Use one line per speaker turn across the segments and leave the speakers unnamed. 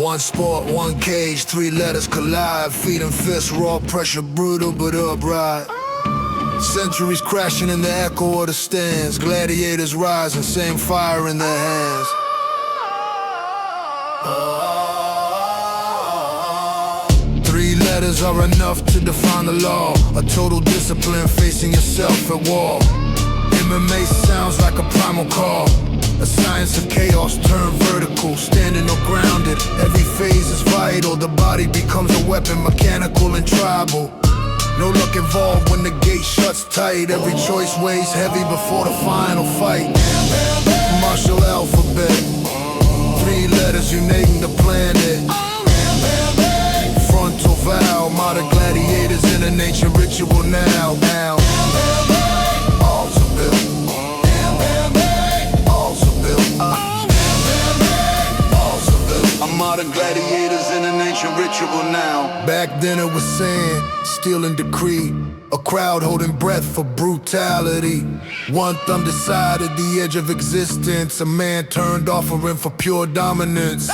One sport, one cage, three letters collide. Feet and fists, raw pressure, brutal but upright. Centuries crashing in the echo of the stands. Gladiators rising, same fire in their hands. Three letters are enough to define the law. A total discipline facing yourself at war. MMA sounds like a primal call. A science of chaos turned vertical. Standing or grounded, every phase is vital. The body becomes a weapon, mechanical and tribal. No luck involved when the gate shuts tight. Every choice weighs heavy before the final fight. Martial alphabet, three letters uniting the planet. Frontal vow, modern gladiators in an ancient ritual now. All's a bill. Modern gladiators in an ancient ritual now. Back then it was sand, steel and decree. A crowd holding breath for brutality. One thumb decided the edge of existence. A man turned offering for pure dominance.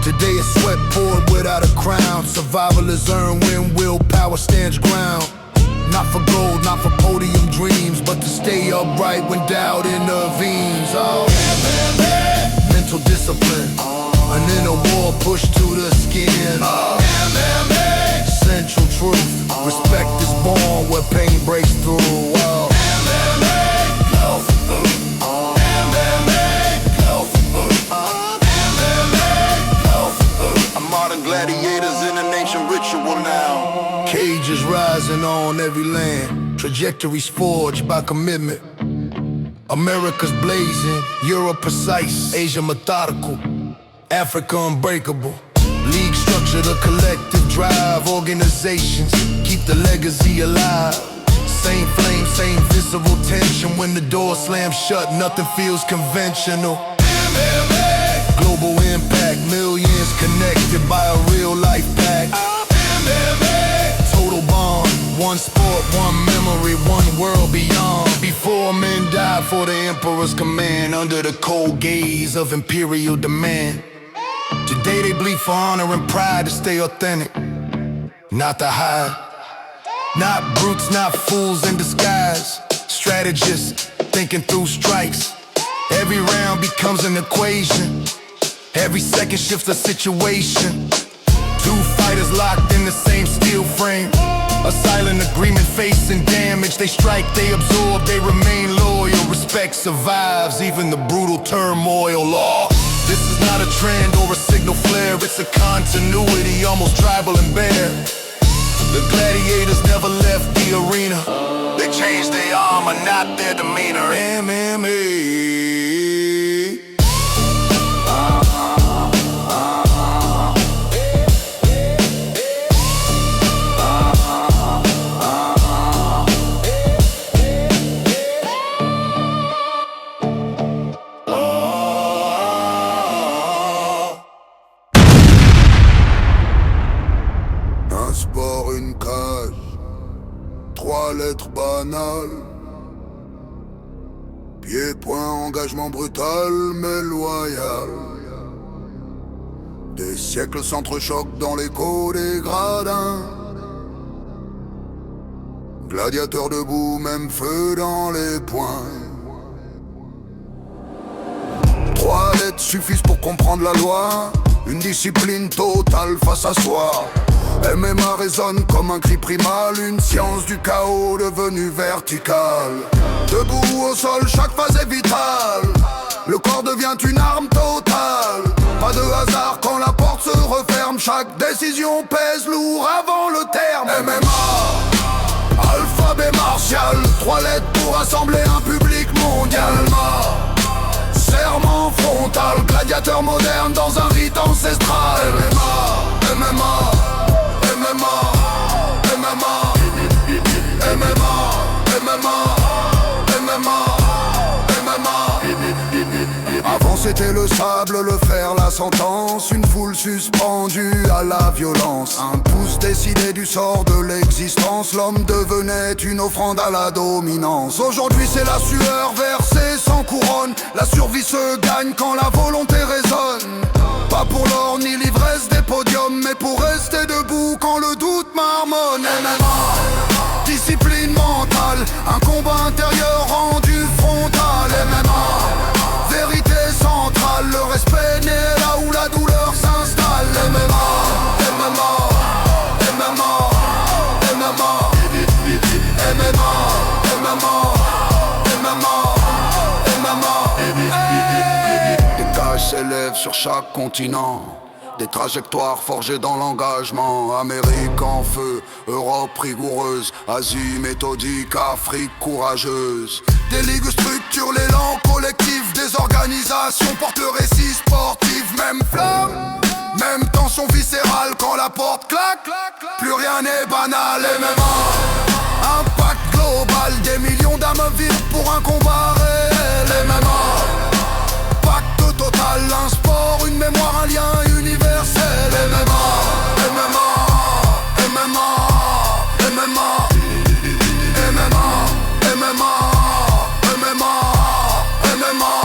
Today is sweat poured without a crown. Survival is earned when willpower stands ground. Not for gold, not for podium dreams, but to stay upright when doubt intervenes. Oh, mental discipline. An inner war pushed to the skin. Central truth. Respect is born where pain breaks through. Modern gladiators in an ancient ritual now. Cages rising on every land. Trajectories forged by commitment. America's blazing, Europe precise, Asia methodical, Africa unbreakable. League structure, the collective drive. Organizations keep the legacy alive. Same flame, same visceral tension. When the door slams shut, nothing feels conventional. Global impact, millions connected by a real life pact. Total bond, one sport, one memory, one world beyond. Before men died for the emperor's command, under the cold gaze of imperial demand. Today they bleed for honor and pride, to stay authentic, not to hide. Not brutes, not fools in disguise. Strategists thinking through strikes. Every round becomes an equation. Every second shifts the situation. Two fighters locked in the same steel frame. A silent agreement facing damage. They strike, they absorb, they remain loyal. Respect survives even the brutal turmoil. Law. This is not a trend or a signal flare. It's a continuity, almost tribal and bare. The gladiators never left the arena. They changed their armor, not their demeanor. MMA.
Sport, une cage, trois lettres banales. Pied-point, engagement brutal mais loyal. Des siècles s'entrechoquent dans l'écho des gradins. Gladiateurs debout, même feu dans les poings. Trois lettres suffisent pour comprendre la loi. Une discipline totale face à soi. MMA résonne comme un cri primal. Une science du chaos devenue verticale. Debout au sol, chaque phase est vitale. Le corps devient une arme totale. Pas de hasard quand la porte se referme. Chaque décision pèse lourd avant le terme. MMA, alphabet martial. Trois lettres pour rassembler un public mondial. Serment frontal, gladiateur moderne dans un rite ancestral. MMA, MMA, MMA, MMA, MMA, MMA, MMA, MMA. Avant c'était le sable, le fer, la sentence. Une foule suspendue à la violence. Un pouce décidé du sort de l'existence. L'homme devenait une offrande à la dominance. Aujourd'hui c'est la sueur versée sans couronne. La survie se gagne quand la volonté résonne. Pas pour l'or ni l'ivresse des mais pour rester debout quand le doute marmonne. MMA, discipline mentale, un combat intérieur rendu frontal. MMA, vérité centrale, le respect naît là où la douleur s'installe. MMA, MMA, MMA, MMA, MMA, des cages s'élèvent sur chaque continent, des trajectoires forgées dans l'engagement. Amérique en feu, Europe rigoureuse, Asie méthodique, Afrique courageuse. Des ligues structurent l'élan collectif, des organisations portent le récit sportif. Même flamme, même tension viscérale quand la porte claque. Plus rien n'est banal. MMA, impact global, des millions d'âmes vives pour un combat réel. MMA, pacte total, un sport, une mémoire, un lien universel. MMA, MMA, MMA, MMA, MMA, MMA, MMA, MMA.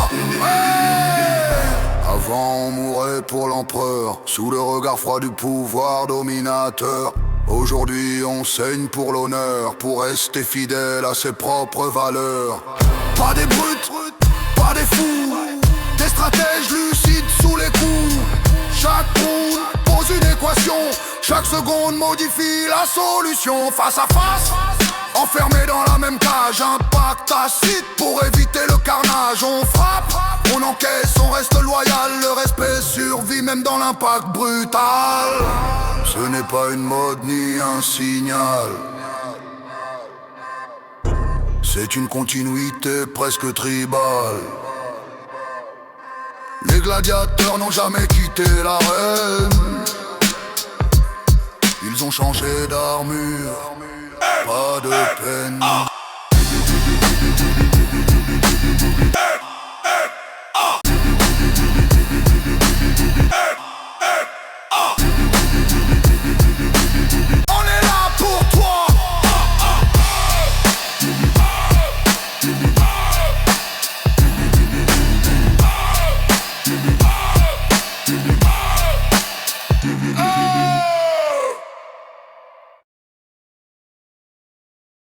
Avant on mourait pour l'empereur, sous le regard froid du pouvoir dominateur. Aujourd'hui on saigne pour l'honneur, pour rester fidèle à ses propres valeurs. Pas des brutes, pas des fous, des stratèges lucides sous les coups. Chaque round pose une équation, chaque seconde modifie la solution. Face à face, enfermé dans la même cage, un pacte tacite pour éviter le carnage. On frappe, on encaisse, on reste loyal, le respect survit même dans l'impact brutal. Ce n'est pas une mode ni un signal, c'est une continuité presque tribale. Les gladiateurs n'ont jamais quitté l'arène, ils ont changé d'armure, pas de peine.